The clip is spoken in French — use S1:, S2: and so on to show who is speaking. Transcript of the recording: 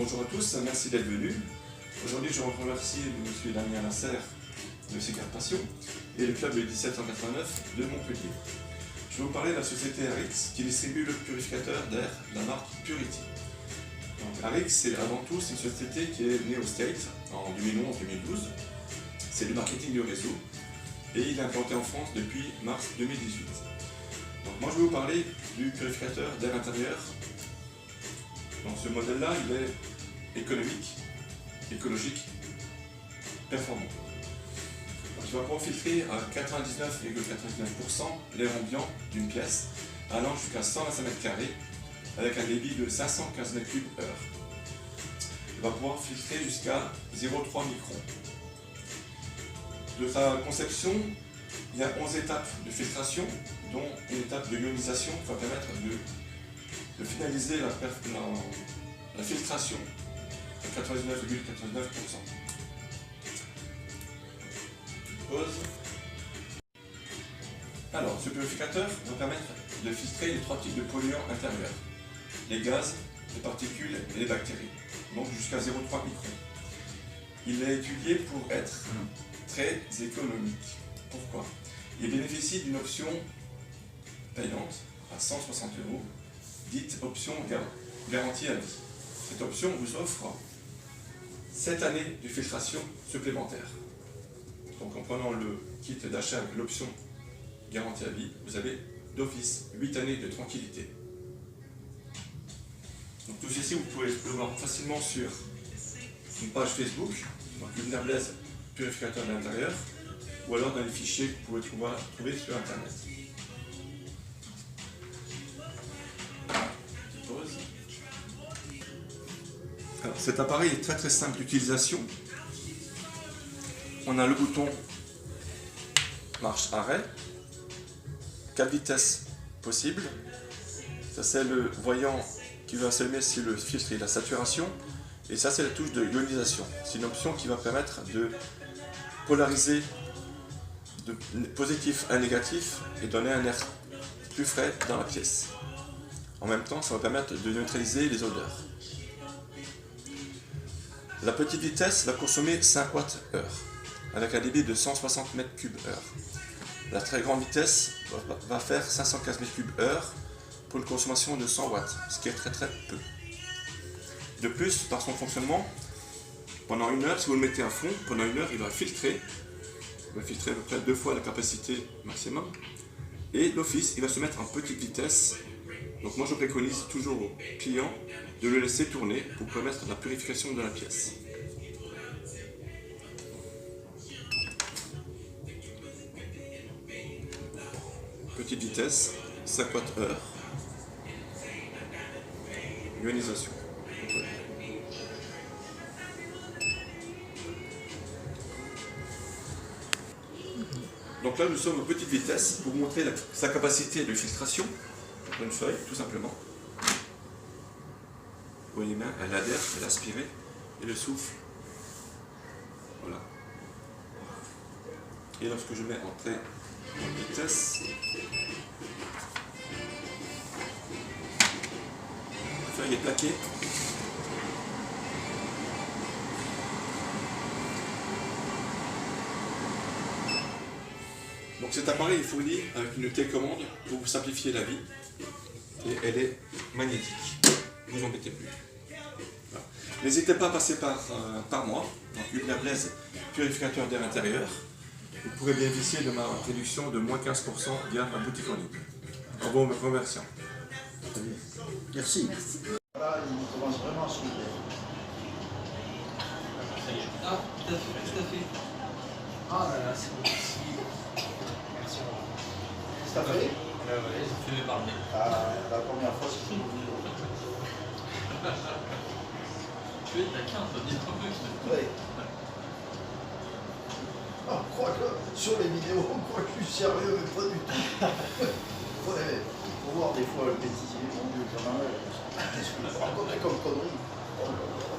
S1: Bonjour à tous, merci d'être venus. Aujourd'hui, je remercie M. Damien Lasserre de Sécarpation et le club de 1789 de Montpellier. Je vais vous parler de la société Arix qui distribue le purificateur d'air de la marque Purity. Donc, Arix, c'est avant tout une société qui est née aux States en 2011-2012. C'est du marketing de réseau et il est implanté en France depuis mars 2018. Donc, moi, je vais vous parler du purificateur d'air intérieur. Donc, ce modèle-là, il est économique, écologique, performant. Donc, il va pouvoir filtrer à 99,99% l'air ambiant d'une pièce, allant jusqu'à 125 m² avec un débit de 515 m3/h. Il va pouvoir filtrer jusqu'à 0,3 microns. De sa conception, il y a 11 étapes de filtration, dont une étape de ionisation qui va permettre de finaliser la filtration à 99,99%. Pause. Alors, ce purificateur va permettre de filtrer les 3 types de polluants intérieurs, les gaz, les particules et les bactéries, donc jusqu'à 0,3 microns. Il est étudié pour être très économique. Pourquoi? Il bénéficie d'une option payante à 160 €, dite option garantie à vie. Cette option vous offre 7 années de filtration supplémentaire. Donc en prenant le kit d'achat avec l'option garantie à vie, vous avez d'office 8 années de tranquillité. Donc tout ceci, vous pouvez le voir facilement sur une page Facebook, donc Hübner Blaise purificateur de l'intérieur, ou alors dans les fichiers que vous pouvez trouver sur Internet. Alors, cet appareil est très simple d'utilisation. On a le bouton marche arrêt, 4 vitesses possibles. Ça c'est le voyant qui va s'allumer si le filtre est la saturation. Et ça c'est la touche de ionisation. C'est une option qui va permettre de polariser de positif à négatif et donner un air plus frais dans la pièce. En même temps, ça va permettre de neutraliser les odeurs. La petite vitesse va consommer 5 Wh avec un débit de 160 m3/h. La très grande vitesse va faire 515 m3/h pour une consommation de 100 watts, ce qui est très peu. De plus, par son fonctionnement, pendant 1 heure, si vous le mettez à fond, pendant 1 heure, il va filtrer. Il va filtrer à peu près 2 fois la capacité maximum. Et l'office, il va se mettre en petite vitesse. Donc moi je préconise toujours aux clients de le laisser tourner pour permettre la purification de la pièce. Petite vitesse, 5 Wh. Ionisation. Donc là nous sommes à petite vitesse pour vous montrer sa capacité de filtration. Une feuille, tout simplement. Vous voyez bien, elle adhère, elle aspire et le souffle. Voilà. Et lorsque je mets entrée en vitesse, la feuille est plaquée. Donc cet appareil est fourni avec une télécommande pour vous simplifier la vie. Et elle est magnétique, ne vous embêtez plus. Voilà. N'hésitez pas à passer par moi, donc Hübner Blaise purificateur d'air intérieur. Vous pourrez bénéficier de ma réduction de moins 15% via ma boutique en ligne. En vous remerciant.
S2: Merci. Voilà, il commence vraiment à se soulever.
S3: Ah, tout à fait. Ah là là, c'est bon. Merci.
S2: C'est ta fait?
S3: Ouais, j'ai fait mes parler.
S2: La première fois, c'est fini.
S3: Tu es taquin, ça dit un peu.
S2: Oui. On croit que sur les vidéos, on croit que je suis sérieux, mais pas du tout. Ouais, faut voir des fois le bêtisier, mon Dieu, quand même. Qu'est-ce que je racontais comme connerie? Oh là là.